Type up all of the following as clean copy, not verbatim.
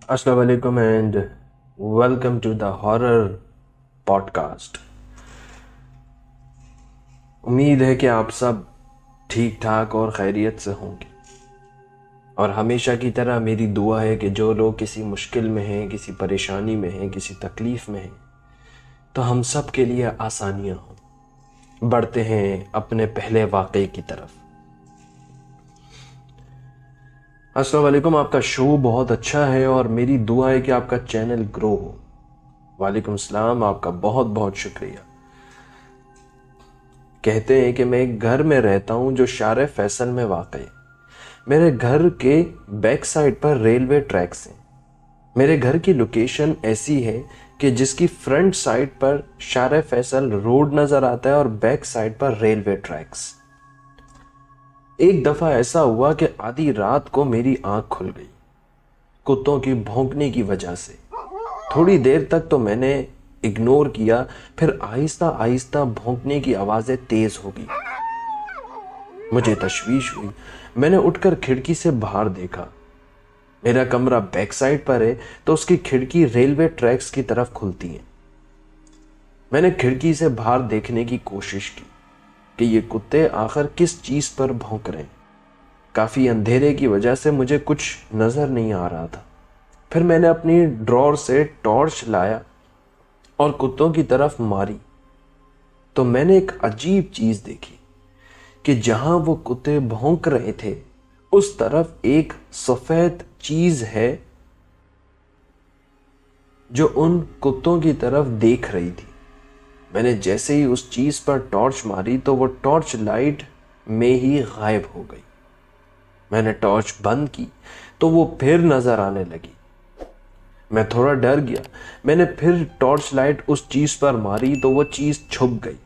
अस्सलाम वालेकुम and welcome to the horror podcast. उम्मीद है कि आप सब ठीक ठाक और खैरियत से होंगे और हमेशा की तरह मेरी दुआ है कि जो लोग किसी मुश्किल में हैं, किसी परेशानी में हैं, किसी तकलीफ़ में हैं, तो हम सब के लिए आसानियाँ हों। बढ़ते हैं अपने पहले वाक़े की तरफ। अस्सलाम वालेकुम, आपका शो बहुत अच्छा है और मेरी दुआ है कि आपका चैनल ग्रो हो। वालेकुम सलाम, आपका बहुत बहुत शुक्रिया। कहते हैं कि मैं एक घर में रहता हूं जो शार फैसल में वाक़ है। मेरे घर के बैक साइड पर रेलवे ट्रैक्स हैं। मेरे घर की लोकेशन ऐसी है कि जिसकी फ्रंट साइड पर शार फैसल रोड नज़र आता है और बैक साइड पर रेलवे ट्रैक्स। एक दफ़ा ऐसा हुआ कि आधी रात को मेरी आंख खुल गई कुत्तों की भौंकने की वजह से। थोड़ी देर तक तो मैंने इग्नोर किया, फिर आहिस्ता आहिस्ता भौंकने की आवाज़ें तेज़ हो गई। मुझे तशवीश हुई। मैंने उठकर खिड़की से बाहर देखा। मेरा कमरा बैक साइड पर है तो उसकी खिड़की रेलवे ट्रैक्स की तरफ खुलती है। मैंने खिड़की से बाहर देखने की कोशिश की कि ये कुत्ते आखिर किस चीज़ पर भौंक रहे हैं। काफ़ी अंधेरे की वजह से मुझे कुछ नज़र नहीं आ रहा था। फिर मैंने अपनी ड्रॉर से टॉर्च लाया और कुत्तों की तरफ मारी तो मैंने एक अजीब चीज़ देखी कि जहां वो कुत्ते भौंक रहे थे उस तरफ एक सफ़ेद चीज़ है जो उन कुत्तों की तरफ देख रही थी। मैंने जैसे ही उस चीज़ पर टॉर्च मारी तो वो टॉर्च लाइट में ही गायब हो गई। मैंने टॉर्च बंद की तो वो फिर नज़र आने लगी। मैं थोड़ा डर गया। मैंने फिर टॉर्च लाइट उस चीज़ पर मारी तो वो चीज़ छुप गई।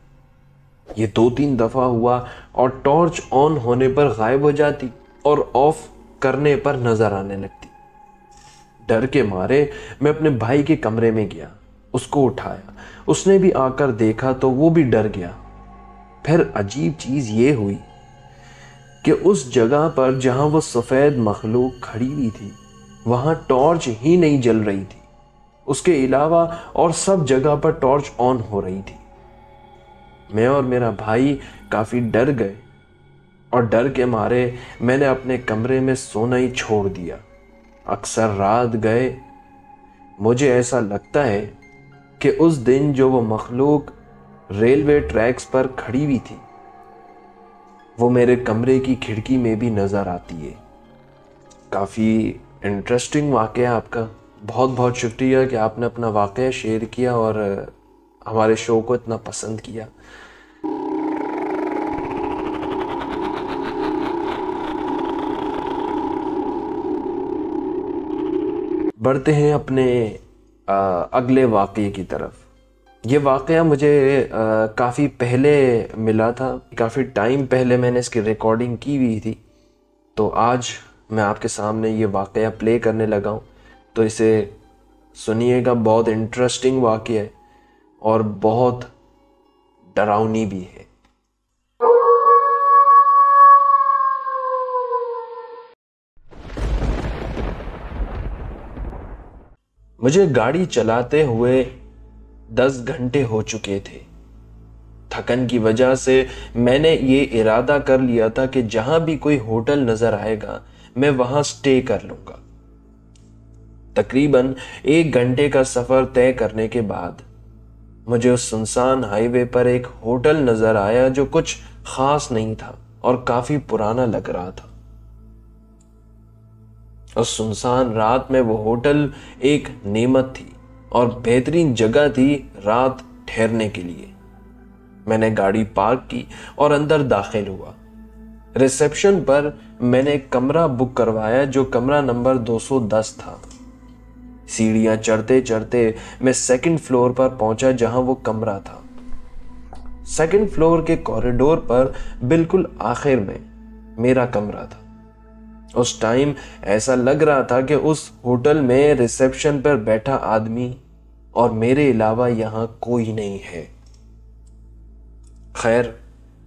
ये 2-3 दफ़ा हुआ और टॉर्च ऑन होने पर गायब हो जाती और ऑफ करने पर नज़र आने लगती। डर के मारे मैं अपने भाई के कमरे में गया, उसको उठाया। उसने भी आकर देखा तो वो भी डर गया। फिर अजीब चीज़ ये हुई कि उस जगह पर जहां वो सफ़ेद मखलूक खड़ी हुई थी वहां टॉर्च ही नहीं जल रही थी। उसके अलावा और सब जगह पर टॉर्च ऑन हो रही थी। मैं और मेरा भाई काफ़ी डर गए और डर के मारे मैंने अपने कमरे में सोना ही छोड़ दिया। अक्सर रात गए मुझे ऐसा लगता है कि उस दिन जो वो मखलूक रेलवे ट्रैक्स पर खड़ी हुई थी वो मेरे कमरे की खिड़की में भी नज़र आती है। काफ़ी इंटरेस्टिंग वाक़या आपका। बहुत बहुत शुक्रिया कि आपने अपना वाक़या शेयर किया और हमारे शो को इतना पसंद किया। बढ़ते हैं अपने अगले वाक़ये की तरफ। ये वाक़या मुझे काफ़ी पहले मिला था। काफ़ी टाइम पहले मैंने इसकी रिकॉर्डिंग की हुई थी, तो आज मैं आपके सामने ये वाक़या प्ले करने लगा हूँ। तो इसे सुनिएगा। बहुत इंटरेस्टिंग वाक़या है और बहुत डरावनी भी है। मुझे गाड़ी चलाते हुए 10 घंटे हो चुके थे। थकन की वजह से मैंने ये इरादा कर लिया था कि जहां भी कोई होटल नजर आएगा मैं वहां स्टे कर लूंगा। तकरीबन 1 घंटे का सफर तय करने के बाद मुझे उस सुनसान हाईवे पर एक होटल नजर आया जो कुछ खास नहीं था और काफी पुराना लग रहा था। उस सुनसान रात में वो होटल एक नेमत थी और बेहतरीन जगह थी रात ठहरने के लिए। मैंने गाड़ी पार्क की और अंदर दाखिल हुआ। रिसेप्शन पर मैंने एक कमरा बुक करवाया जो कमरा नंबर 210 था। सीढ़ियां चढ़ते चढ़ते मैं सेकंड फ्लोर पर पहुंचा जहां वो कमरा था। सेकंड फ्लोर के कॉरिडोर पर बिल्कुल आखिर में मेरा कमरा था। उस टाइम ऐसा लग रहा था कि उस होटल में रिसेप्शन पर बैठा आदमी और मेरे अलावा यहां कोई नहीं है। खैर,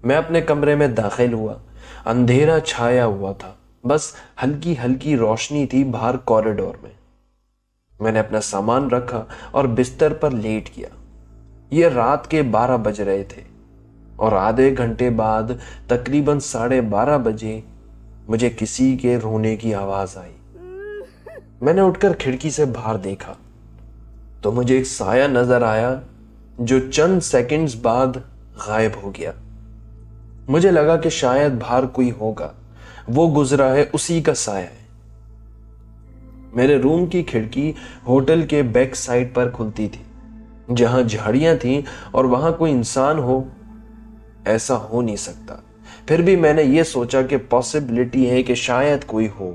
मैं अपने कमरे में दाखिल हुआ। अंधेरा छाया हुआ था, बस हल्की हल्की रोशनी थी बाहर कॉरिडोर में। मैंने अपना सामान रखा और बिस्तर पर लेट गया। यह रात के 12 बज रहे थे और आधे घंटे बाद तकरीबन 12:30 बजे मुझे किसी के रोने की आवाज आई। मैंने उठकर खिड़की से बाहर देखा तो मुझे एक साया नजर आया जो चंद सेकंड्स बाद गायब हो गया। मुझे लगा कि शायद बाहर कोई होगा, वो गुजरा है, उसी का साया है। मेरे रूम की खिड़की होटल के बैक साइड पर खुलती थी, जहां झाड़ियां थीं और वहां कोई इंसान हो ऐसा हो नहीं सकता। फिर भी मैंने यह सोचा कि पॉसिबिलिटी है कि शायद कोई हो।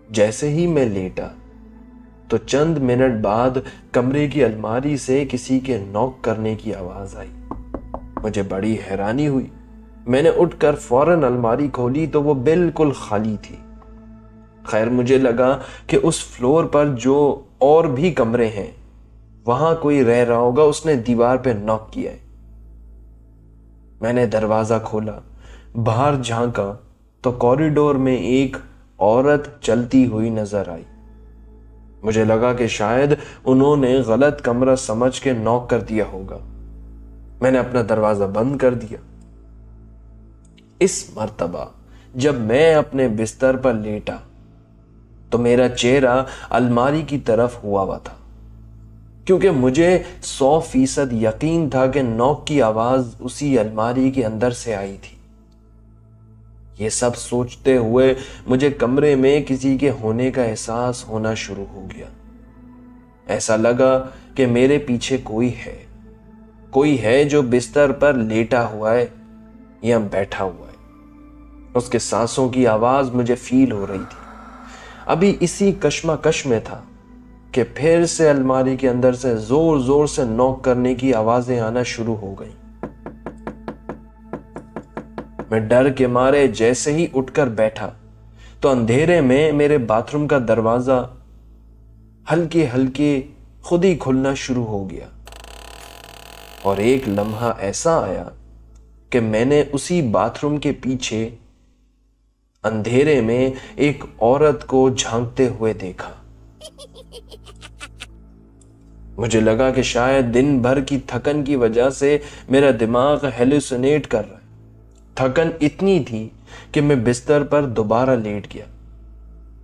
जैसे ही मैं लेटा तो चंद मिनट बाद कमरे की अलमारी से किसी के नॉक करने की आवाज आई। मुझे बड़ी हैरानी हुई। मैंने उठकर फौरन अलमारी खोली तो वो बिल्कुल खाली थी। खैर, मुझे लगा कि उस फ्लोर पर जो और भी कमरे हैं वहां कोई रह रहा होगा, उसने दीवार पे नॉक किया है। मैंने दरवाजा खोला, बाहर झांका तो कॉरिडोर में एक औरत चलती हुई नजर आई। मुझे लगा कि शायद उन्होंने गलत कमरा समझ के नॉक कर दिया होगा। मैंने अपना दरवाजा बंद कर दिया। इस मर्तबा जब मैं अपने बिस्तर पर लेटा तो मेरा चेहरा अलमारी की तरफ हुआ था, क्योंकि मुझे 100% यकीन था कि नॉक की आवाज उसी अलमारी के अंदर से आई थी। ये सब सोचते हुए मुझे कमरे में किसी के होने का एहसास होना शुरू हो गया। ऐसा लगा कि मेरे पीछे कोई है जो बिस्तर पर लेटा हुआ है या बैठा हुआ है। उसके सांसों की आवाज मुझे फील हो रही थी। अभी इसी कश्मकश में था कि फिर से अलमारी के अंदर से जोर जोर से नॉक करने की आवाजें आना शुरू हो गई। मैं डर के मारे जैसे ही उठकर बैठा तो अंधेरे में मेरे बाथरूम का दरवाजा हल्के हल्के खुद ही खुलना शुरू हो गया और एक लम्हा ऐसा आया कि मैंने उसी बाथरूम के पीछे अंधेरे में एक औरत को झांकते हुए देखा। मुझे लगा कि शायद दिन भर की थकन की वजह से मेरा दिमाग हेलुसिनेट कर रहा है। थकन इतनी थी कि मैं बिस्तर पर दोबारा लेट गया।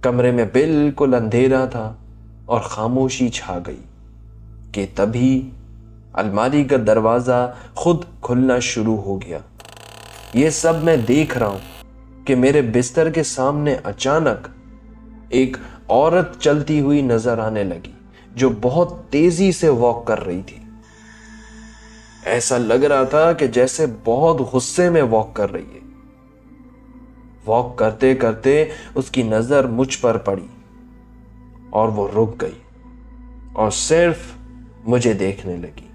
कमरे में बिल्कुल अंधेरा था और खामोशी छा गई कि तभी अलमारी का दरवाजा खुद खुलना शुरू हो गया। यह सब मैं देख रहा हूं कि मेरे बिस्तर के सामने अचानक एक औरत चलती हुई नजर आने लगी, जो बहुत तेजी से वॉक कर रही थी। ऐसा लग रहा था कि जैसे बहुत गुस्से में वॉक कर रही है। वॉक करते करते उसकी नजर मुझ पर पड़ी और वो रुक गई और सिर्फ मुझे देखने लगी।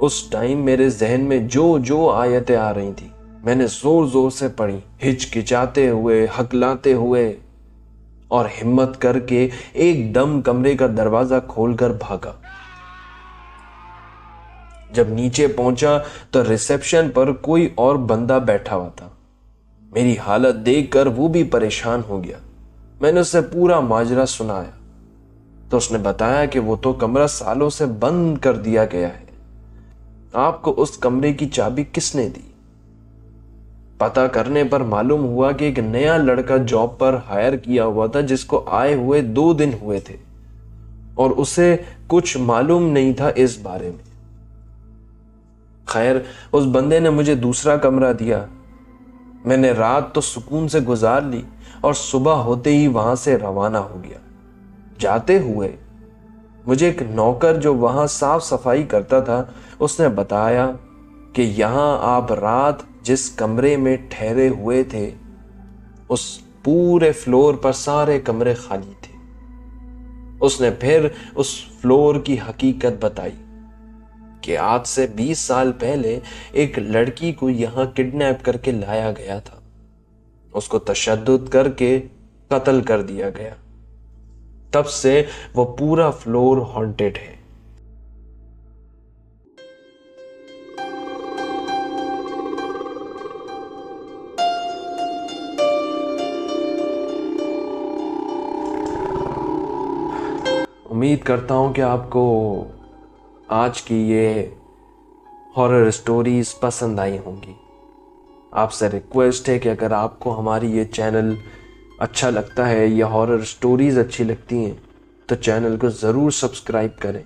उस टाइम मेरे जहन में जो जो आयतें आ रही थी मैंने जोर जोर से पढ़ी, हिचकिचाते हुए, हकलाते हुए और हिम्मत करके एकदम कमरे का दरवाजा खोलकर भागा। जब नीचे पहुंचा तो रिसेप्शन पर कोई और बंदा बैठा हुआ था। मेरी हालत देखकर वो भी परेशान हो गया। मैंने उससे पूरा माजरा सुनाया तो उसने बताया कि वो तो कमरा सालों से बंद कर दिया गया है। आपको उस कमरे की चाबी किसने दी? पता करने पर मालूम हुआ कि एक नया लड़का जॉब पर हायर किया हुआ था, जिसको आए हुए 2 दिन हुए थे और उसे कुछ मालूम नहीं था इस बारे में। खैर, उस बंदे ने मुझे दूसरा कमरा दिया। मैंने रात तो सुकून से गुजार ली और सुबह होते ही वहां से रवाना हो गया। जाते हुए मुझे एक नौकर जो वहां साफ सफाई करता था, उसने बताया कि यहां आप रात जिस कमरे में ठहरे हुए थे उस पूरे फ्लोर पर सारे कमरे खाली थे। उसने फिर उस फ्लोर की हकीकत बताई कि आज से 20 साल पहले एक लड़की को यहां किडनैप करके लाया गया था। उसको तशद्दुद करके कत्ल कर दिया गया। तब से वो पूरा फ्लोर हॉन्टेड है। उम्मीद करता हूँ कि आपको आज की ये हॉरर स्टोरीज़ पसंद आई होंगी। आपसे रिक्वेस्ट है कि अगर आपको हमारी ये चैनल अच्छा लगता है या हॉरर स्टोरीज़ अच्छी लगती हैं तो चैनल को ज़रूर सब्सक्राइब करें,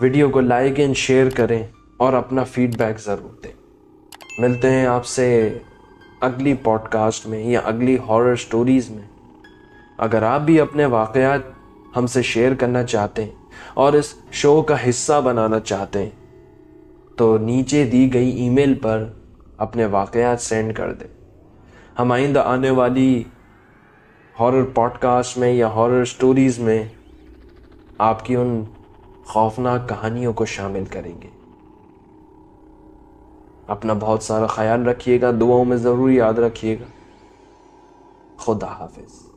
वीडियो को लाइक एंड शेयर करें और अपना फीडबैक ज़रूर दें। मिलते हैं आपसे अगली पॉडकास्ट में या अगली हॉरर स्टोरीज़ में। अगर आप भी अपने वाक़यात हमसे शेयर करना चाहते हैं और इस शो का हिस्सा बनाना चाहते हैं तो नीचे दी गई ईमेल पर अपने वाक़यात सेंड कर दें। हम आइंदा आने वाली हॉरर पॉडकास्ट में या हॉरर स्टोरीज़ में आपकी उन खौफनाक कहानियों को शामिल करेंगे। अपना बहुत सारा ख्याल रखिएगा, दुआओं में ज़रूर याद रखिएगा। खुदा हाफिज़।